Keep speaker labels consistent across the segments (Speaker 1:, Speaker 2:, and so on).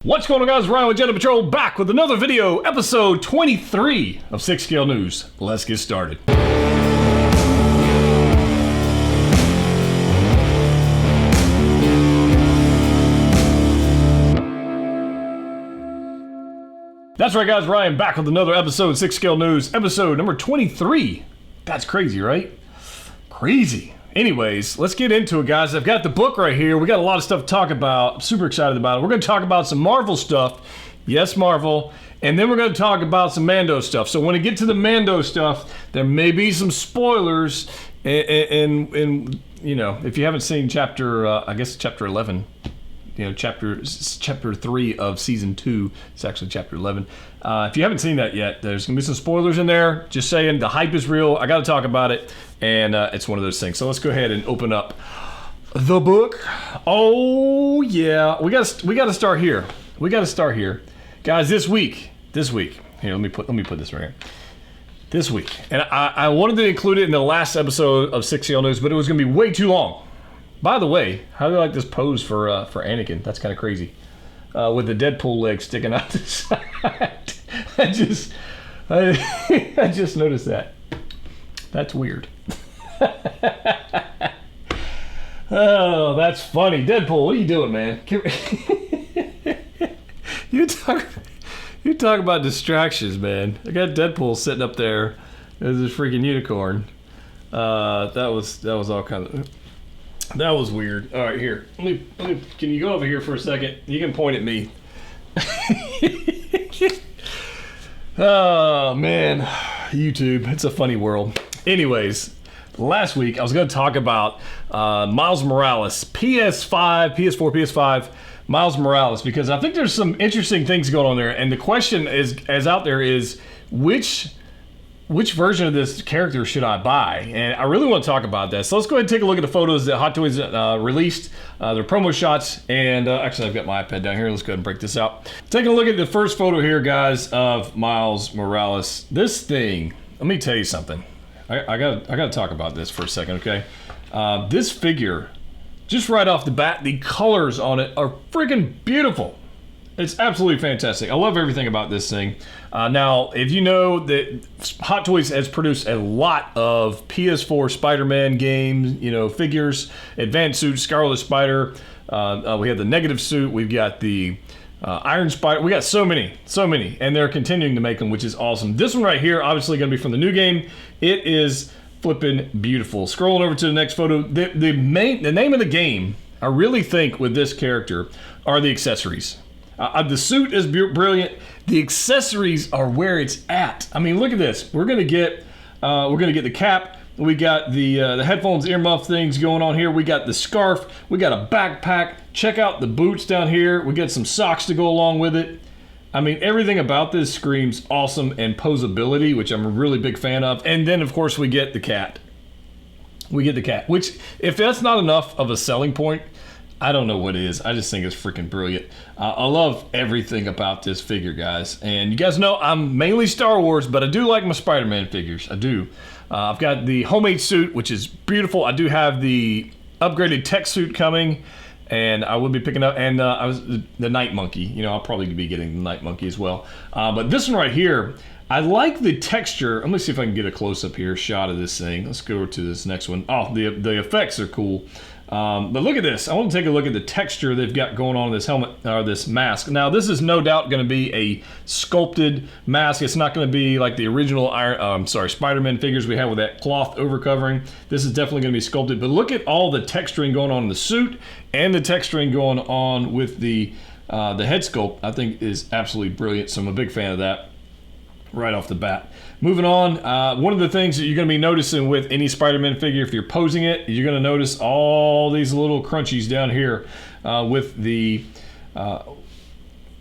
Speaker 1: What's going on, guys? Ryan with Jedha Patrol back with another video, episode 23 of 6 Scale News. Let's get started. That's right, guys. Ryan back with another episode, 6 Scale News, episode number 23. That's crazy, right? Crazy. Anyways, let's get into it, guys. I've got the book right here. We got a lot of stuff to talk about. I'm super excited about it. We're going to talk about some Marvel stuff. Yes, Marvel. And then we're going to talk about some Mando stuff. So when we get to the Mando stuff, there may be some spoilers. And you know, if you haven't seen chapter 11, you know, chapter 3 of season 2, it's actually chapter 11. If you haven't seen that yet, there's gonna be some spoilers in there. Just saying, the hype is real. I got to talk about it, and it's one of those things. So let's go ahead and open up the book. Oh yeah, we got to start here. Guys. This week. Here, let me put this right here. This week, and I wanted to include it in the last episode of 6 Scale News, but it was gonna be way too long. By the way, how do you like this pose for Anakin? That's kind of crazy. With the Deadpool leg sticking out the side. I just noticed that. That's weird. Oh, that's funny. Deadpool, what are you doing, man? You talk about distractions, man. I got Deadpool sitting up there as a freaking unicorn. That was all kind of... That was weird. All right, here. Let me. Can you go over here for a second? You can point at me. Oh man, YouTube. It's a funny world. Anyways, last week I was going to talk about Miles Morales, PS5, PS4, PS5, Miles Morales, because I think there's some interesting things going on there. And the question is out there is which version of this character should I buy? And I really want to talk about that. So let's go ahead and take a look at the photos that Hot Toys released, their promo shots. And actually, I've got my iPad down here. Let's go ahead and break this out. Taking a look at the first photo here, guys, of Miles Morales. This thing, let me tell you something. I gotta talk about this for a second, okay? This figure, just right off the bat, the colors on it are freaking beautiful. It's absolutely fantastic. I love everything about this thing. Now, if you know that Hot Toys has produced a lot of PS4 Spider-Man games, you know, figures, Advanced Suit, Scarlet Spider. We have the Negative Suit. We've got the Iron Spider. We got so many, and they're continuing to make them, which is awesome. This one right here, obviously going to be from the new game. It is flipping beautiful. Scrolling over to the next photo, the name of the game, I really think with this character, are the accessories. The suit is brilliant. The accessories are where it's at. I mean, look at this. We're gonna get the cap. We got the headphones, earmuff things going on here. We got the scarf. We got a backpack. Check out the boots down here. We got some socks to go along with it. I mean, everything about this screams awesome and posability, which I'm a really big fan of. And then, of course, we get the cat. Which, if that's not enough of a selling point, I don't know what is. I just think it's freaking brilliant. I love everything about this figure, guys. And you guys know I'm mainly Star Wars, but I do like my Spider-Man figures. I do. I've got the homemade suit, which is beautiful. I do have the upgraded tech suit coming, and I will be picking up. And I was the Night Monkey. You know, I'll probably be getting the Night Monkey as well. But this one right here, I like the texture. Let me see if I can get a close-up here shot of this thing. Let's go to this next one. Oh, the effects are cool. But look at this. I want to take a look at the texture they've got going on in this helmet, or this mask. Now, this is no doubt going to be a sculpted mask. It's not going to be like the original Spider-Man figures we have with that cloth overcovering. This is definitely going to be sculpted. But look at all the texturing going on in the suit and the texturing going on with the head sculpt. I think is absolutely brilliant. So I'm a big fan of that right off the bat. Moving on, one of the things that you're going to be noticing with any Spider-Man figure, if you're posing it, you're going to notice all these little crunchies down here with the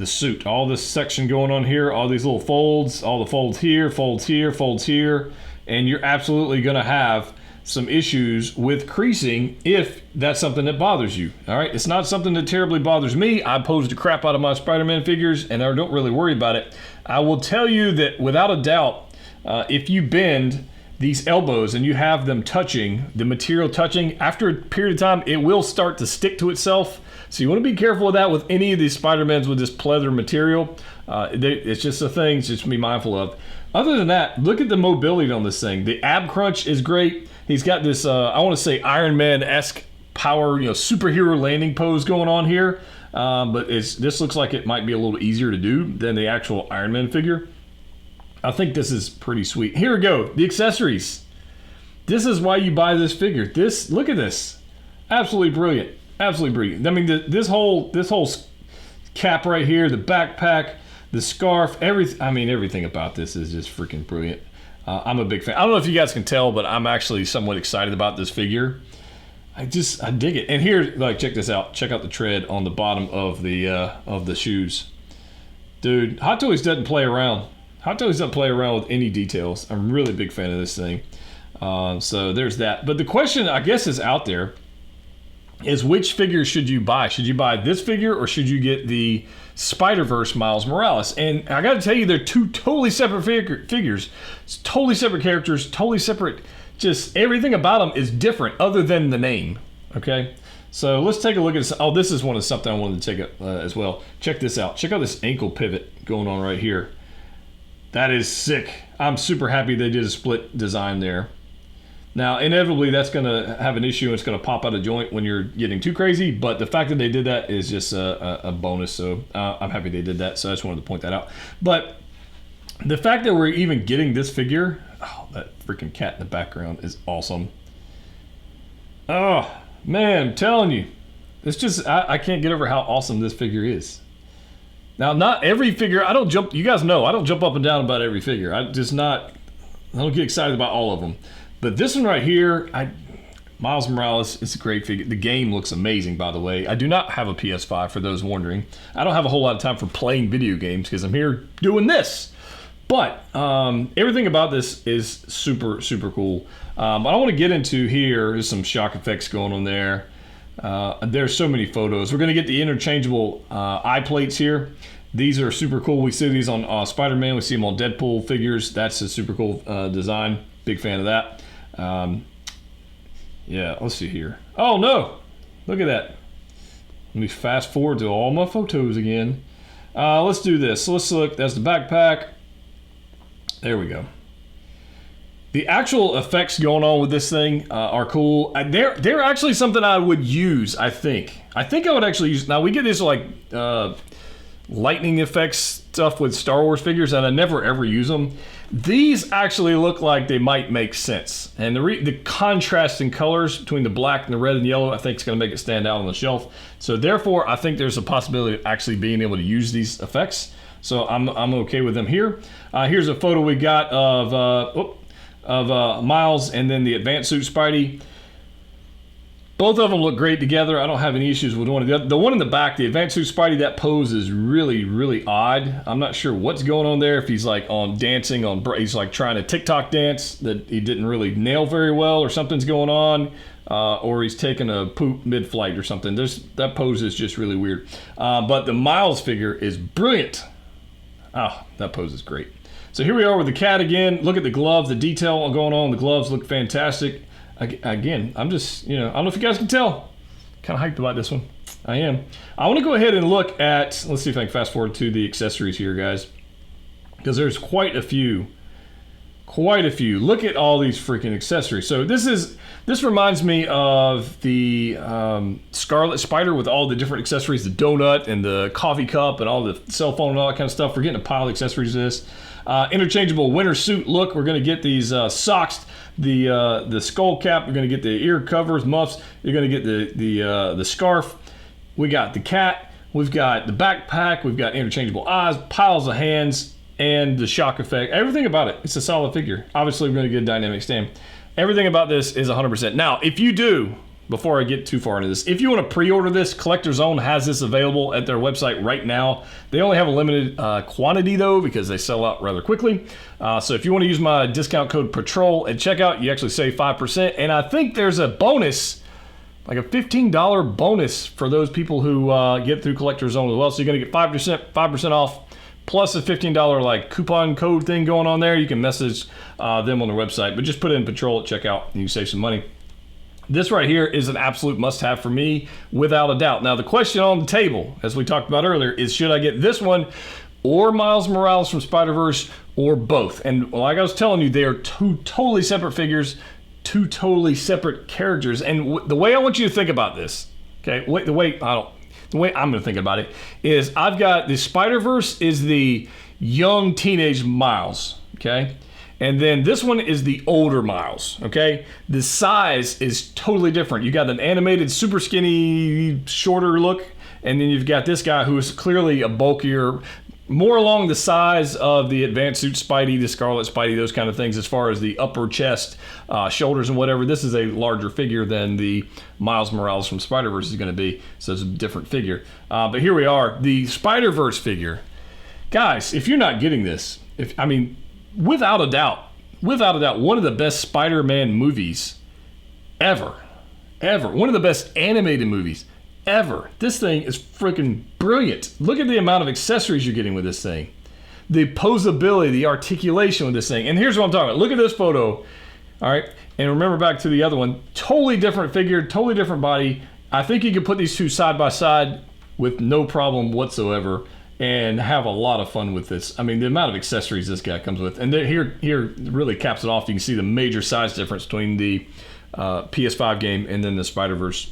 Speaker 1: suit. All this section going on here, all these little folds, all the folds here, folds here, folds here, and you're absolutely going to have some issues with creasing if that's something that bothers you. All right, it's not something that terribly bothers me. I pose the crap out of my Spider-Man figures, and I don't really worry about it. I will tell you that without a doubt, if you bend these elbows and you have them touching, the material touching, after a period of time, it will start to stick to itself. So you want to be careful with that with any of these Spider-Mans with this pleather material. It's just a thing to be mindful of. Other than that, look at the mobility on this thing. The ab crunch is great. He's got this, I want to say Iron Man-esque power, superhero landing pose going on here. But this looks like it might be a little easier to do than the actual Iron Man figure. I think this is pretty sweet. Here we go, the accessories. This is why you buy this figure. Look at this, absolutely brilliant, absolutely brilliant. I mean, this whole cap right here, the backpack, the scarf, everything about this is just freaking brilliant. I'm a big fan. I don't know if you guys can tell, but I'm actually somewhat excited about this figure. I dig it. And here, check this out. Check out the tread on the bottom of the shoes. Dude, Hot Toys doesn't play around. Hot Toys doesn't play around with any details. I'm really a big fan of this thing. So there's that. But the question, I guess, is out there is which figure should you buy? Should you buy this figure or should you get the Spider-Verse Miles Morales? And I got to tell you, they're two totally separate figures. It's totally separate characters, totally separate. Just everything about them is different other than the name. Okay, so let's take a look at this. Oh, this is something I wanted to take as well. Check this out. Check out this ankle pivot going on right here. That is sick. I'm super happy they did a split design there. Now, inevitably, that's going to have an issue. It's going to pop out of joint when you're getting too crazy. But the fact that they did that is just a bonus. So I'm happy they did that. So I just wanted to point that out. But the fact that we're even getting this figure, oh, that freaking cat in the background is awesome. Oh, man, I'm telling you. It's just, I can't get over how awesome this figure is. Now, not every figure, you guys know, I don't jump up and down about every figure. I don't get excited about all of them. But this one right here, Miles Morales, it's a great figure. The game looks amazing, by the way. I do not have a PS5, for those wondering. I don't have a whole lot of time for playing video games because I'm here doing this. But everything about this is super, super cool. I want to get into here. There's some shock effects going on there. There's so many photos. We're going to get the interchangeable eye plates here. These are super cool. We see these on Spider-Man. We see them on Deadpool figures. That's a super cool design. Big fan of that. Yeah, let's see here. Oh, no. Look at that. Let me fast forward to all my photos again. Let's do this. So let's look. That's the backpack. There we go. The actual effects going on with this thing are cool. They're actually something I would use, I think. I would actually use... Now, we get this, lightning effects stuff with Star Wars figures, and I never, ever use them. These actually look like they might make sense. And the contrast in colors between the black and the red and yellow, I think is going to make it stand out on the shelf. So, therefore, I think there's a possibility of actually being able to use these effects. So, I'm okay with them here. Here's a photo we got of Miles and then the advanced suit Spidey. Both of them look great together. I don't have any issues with one of the other. The one in the back, the advanced suit Spidey, that pose is really, really odd. I'm not sure what's going on there. If he's he's like trying to TikTok dance that he didn't really nail very well, or something's going on, or he's taking a poop mid-flight or something. That pose is just really weird. But the Miles figure is brilliant. Oh, that pose is great. So here we are with the cat again. Look at the gloves, the detail going on. The gloves look fantastic. Again, I'm just, I don't know if you guys can tell. Kind of hyped about this one. I am. I want to go ahead and look at, let's see if I can fast forward to the accessories here, guys. Because there's quite a few. Look at all these freaking accessories. So this reminds me of the Scarlet Spider with all the different accessories, the donut and the coffee cup and all the cell phone and all that kind of stuff. We're getting a pile of accessories to this. Interchangeable winter suit look. We're going to get these socks, the skull cap. You're going to get the ear covers, muffs. You're going to get the scarf. We got the cat. We've got the backpack. We've got interchangeable eyes, piles of hands, and the shock effect. Everything about it. It's a solid figure. Obviously, we're going to get a dynamic stand. Everything about this is 100%. Now, if you do, before I get too far into this, if you want to pre-order this, Collector Zone has this available at their website right now. They only have a limited quantity, though, because they sell out rather quickly. So if you want to use my discount code PATROL at checkout, you actually save 5%. And I think there's a bonus, like a $15 bonus for those people who get through Collector Zone as well. So you're going to get 5% off, plus a $15 coupon code thing going on there. You can message them on their website, but just put in Patrol at checkout and you save some money. This right here is an absolute must-have for me, without a doubt. Now, the question on the table, as we talked about earlier, is should I get this one or Miles Morales from Spider-Verse, or both? And like I was telling you, they are two totally separate figures, two totally separate characters. And the way I want you to think about this, okay, the way I'm going to think about it is I've got the Spider-Verse is the young teenage Miles, okay? And then this one is the older Miles, okay? The size is totally different. You got an animated, super skinny, shorter look, and then you've got this guy who is clearly a bulkier, more along the size of the advanced suit Spidey, the Scarlet Spidey, those kind of things, as far as the upper chest, shoulders and whatever. This is a larger figure than the Miles Morales from Spider-Verse is going to be, so it's a different figure. But here we are, the Spider-Verse figure. Guys, if you're not getting this, without a doubt, one of the best Spider-Man movies ever. One of the best animated movies ever. This thing is freaking brilliant. Look at the amount of accessories you're getting with this thing. The posability, the articulation with this thing. And here's what I'm talking about. Look at this photo. All right. And remember back to the other one. Totally different figure, totally different body. I think you could put these two side by side with no problem whatsoever and have a lot of fun with this. I mean, the amount of accessories this guy comes with. And here really caps it off. You can see the major size difference between the PS5 game and then the Spider-Verse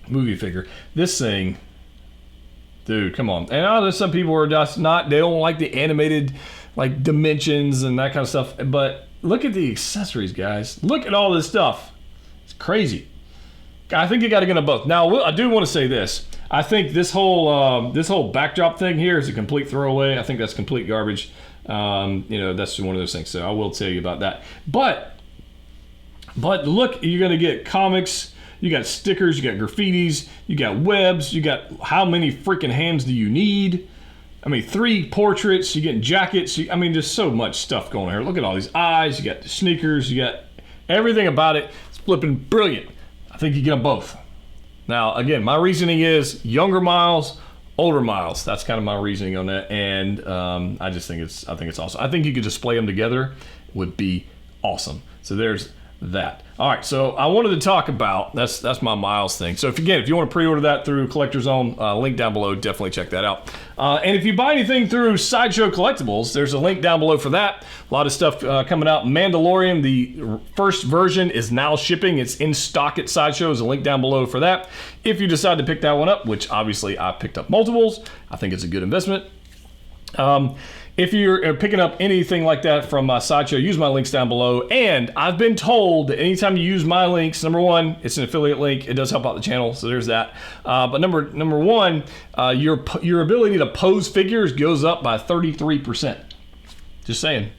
Speaker 1: movie figure. This thing, dude, come on. And I know some people are just they don't like the animated like dimensions and that kind of stuff, but look at the accessories, guys. Look at all this stuff. It's crazy. I think you got to get them both. Now, I do want to say this. I think this whole backdrop thing here is a complete throwaway. I think that's complete garbage. That's one of those things. So I will tell you about that. But look, you're going to get comics. You got stickers, you got graffitis, you got webs, you got how many freaking hands do you need? 3 portraits, you get jackets, just so much stuff going on here. Look at all these eyes, you got the sneakers, you got everything about it. It's flipping brilliant. I think you get them both. Now, again, my reasoning is younger Miles, older Miles. That's kind of my reasoning on that, and I think it's awesome. I think you could display them together, would be awesome. So there's that. All right, so I wanted to talk about that's my Miles thing. So if you want to pre-order that through Collector's Zone, link down below, definitely check that out. And if you buy anything through Sideshow Collectibles, there's a link down below for that. A lot of stuff coming out. Mandalorian, the first version is now shipping. It's in stock at Sideshow. There's a link down below for that. If you decide to pick that one up, which obviously I picked up multiples, I think it's a good investment. If you're picking up anything like that from Sideshow, use my links down below. And I've been told that anytime you use my links, number one, it's an affiliate link. It does help out the channel, so there's that. But number one, your ability to pose figures goes up by 33%. Just saying.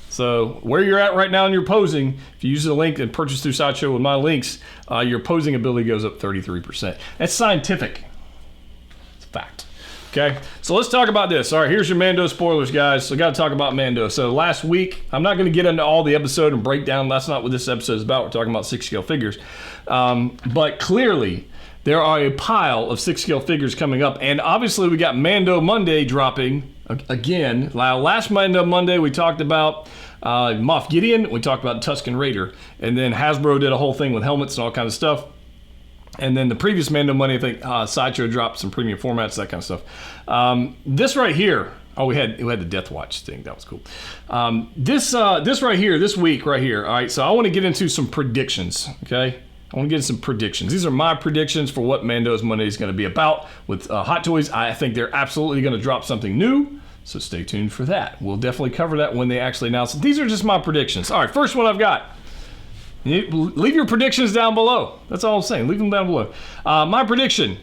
Speaker 1: So where you're at right now in your posing, if you use the link and purchase through Sideshow with my links, your posing ability goes up 33%. That's scientific. It's a fact. Okay, so let's talk about this. All right, here's your Mando spoilers, guys. So I got to talk about Mando. So last week, I'm not going to get into all the episode and breakdown. That's not what this episode is about. We're talking about 6-scale figures. But clearly, there are a pile of 6-scale figures coming up. And obviously, we got Mando Monday dropping again. Last Mando Monday, we talked about Moff Gideon. We talked about Tusken Raider. And then Hasbro did a whole thing with helmets and all kinds of stuff. And then the previous Mando Monday, I think Sideshow dropped some premium formats, that kind of stuff. This right here, we had the Death Watch thing. That was cool. This right here, this week right here. All right, so I want to get into some predictions. Okay, I want to get into some predictions. These are my predictions for what Mando's Monday is going to be about with Hot Toys. I think they're absolutely going to drop something new. So stay tuned for that. We'll definitely cover that when they actually announce it. These are just my predictions. All right, first one I've got. Leave your predictions down below. That's all I'm saying. Leave them down below. My prediction,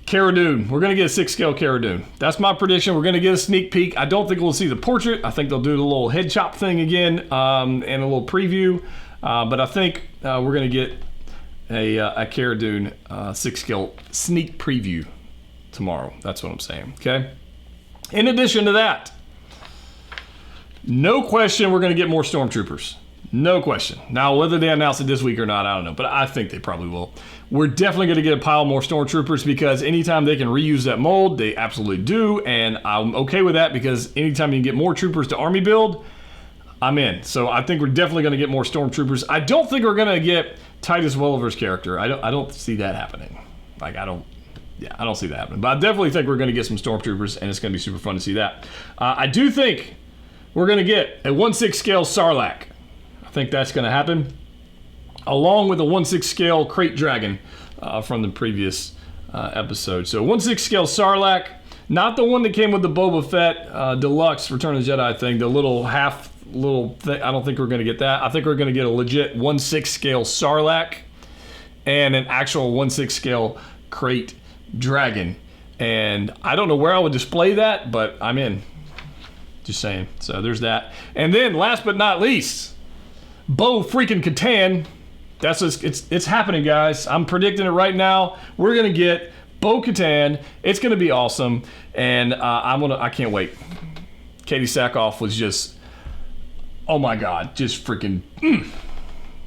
Speaker 1: Cara Dune. We're going to get a 6-scale Cara Dune. That's my prediction. We're going to get a sneak peek. I don't think we'll see the portrait. I think they'll do the little head chop thing again and a little preview. But I think we're going to get a Cara Dune 6-scale sneak preview tomorrow. That's what I'm saying. Okay. In addition to that, no question we're going to get more Stormtroopers. No question. Now, whether they announce it this week or not, I don't know, but I think they probably will. We're definitely going to get a pile more Stormtroopers because anytime they can reuse that mold, they absolutely do, and I'm okay with that because anytime you can get more troopers to army build, I'm in. So I think we're definitely going to get more Stormtroopers. I don't think we're going to get Titus Welliver's character. I don't see that happening. Like, I don't see that happening. But I definitely think we're going to get some Stormtroopers, and it's going to be super fun to see that. I do think we're going to get a 1/6 scale Sarlacc. I think that's going to happen, along with a 1/6 scale Crate Dragon from the previous episode. So 1/6 scale Sarlacc, not the one that came with the Boba Fett Deluxe Return of the Jedi thing, the little thing. I don't think we're going to get that. I think we're going to get a legit 1/6 scale Sarlacc and an actual 1/6 scale Crate Dragon. And I don't know where I would display that, but I'm in. Just saying. So there's that. And then last but not least, Bo freaking Katan. That's just, it's happening, guys. I'm predicting it right now. We're gonna get Bo Katan. It's gonna be awesome, and I can't wait. Katie Sackhoff was just, oh my god, just freaking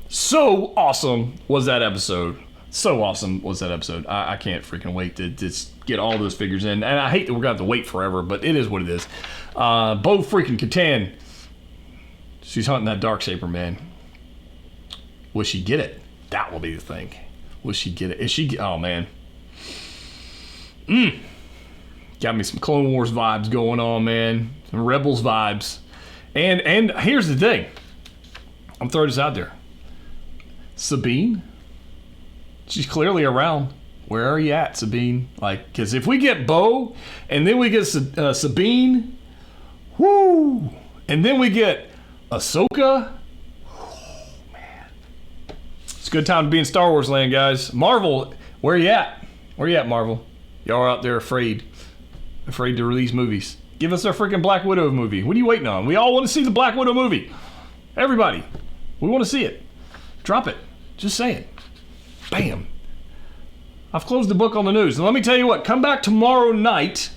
Speaker 1: so awesome was that episode. So awesome was that episode. I can't freaking wait to just get all those figures in. And I hate that we're gonna have to wait forever, but it is what it is. Bo freaking Katan. She's hunting that Darksaber, man. Will she get it? That will be the thing. Will she get it? Is she? Oh man. Got me some Clone Wars vibes going on, man. Some Rebels vibes. And here's the thing. I'm throwing this out there. Sabine. She's clearly around. Where are you at, Sabine? Like, because if we get Bo, and then we get Sabine, whoo, and then we get Ahsoka, oh man, it's a good time to be in Star Wars land, guys. Marvel, where you at? Where you at, Marvel? Y'all are out there afraid to release movies. Give us our freaking Black Widow movie. What are you waiting on? We all want to see the Black Widow movie. Everybody, we want to see it. Drop it. Just saying. Bam. I've closed the book on the news. And let me tell you what, come back tomorrow night,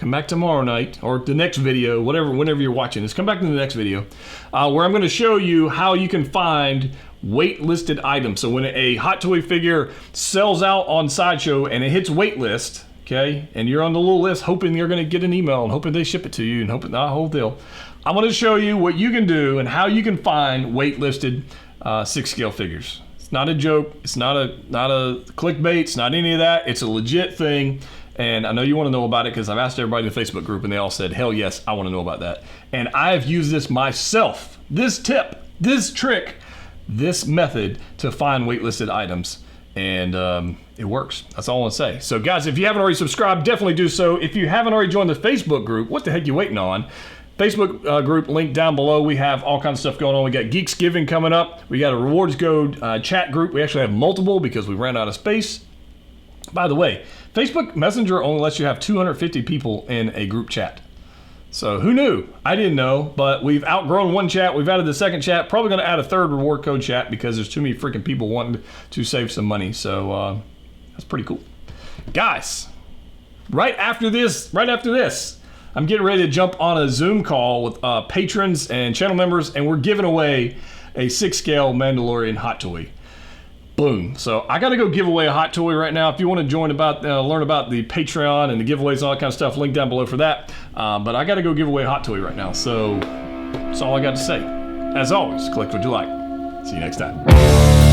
Speaker 1: or the next video, whenever you're watching this, come back to the next video, where I'm going to show you how you can find wait-listed items. So when a Hot Toy figure sells out on Sideshow and it hits waitlist, okay, and you're on the little list hoping you're going to get an email and hoping they ship it to you and hoping that whole deal, I'm going to show you what you can do and how you can find wait-listed 6-scale figures. It's not a joke. It's not a clickbait. It's not any of that. It's a legit thing. And I know you want to know about it because I've asked everybody in the Facebook group and they all said, hell yes, I want to know about that. And I've used this myself. This tip, this trick, this method to find waitlisted items. And it works. That's all I want to say. So guys, if you haven't already subscribed, definitely do so. If you haven't already joined the Facebook group, what the heck are you waiting on? Facebook group link down below. We have all kinds of stuff going on. We got Geeks Giving coming up. We got a Rewards Code chat group. We actually have multiple because we ran out of space. By the way, Facebook Messenger only lets you have 250 people in a group chat. So who knew? I didn't know, but we've outgrown one chat. We've added the second chat. Probably going to add a third reward code chat because there's too many freaking people wanting to save some money. So that's pretty cool. Guys, right after this, I'm getting ready to jump on a Zoom call with patrons and channel members, and we're giving away a 6-scale Mandalorian Hot Toy. Boom. So I got to go give away a Hot Toy right now. If you want to join learn about the Patreon and the giveaways and all that kind of stuff, link down below for that. But I got to go give away a Hot Toy right now. So that's all I got to say. As always, collect what you like. See you next time.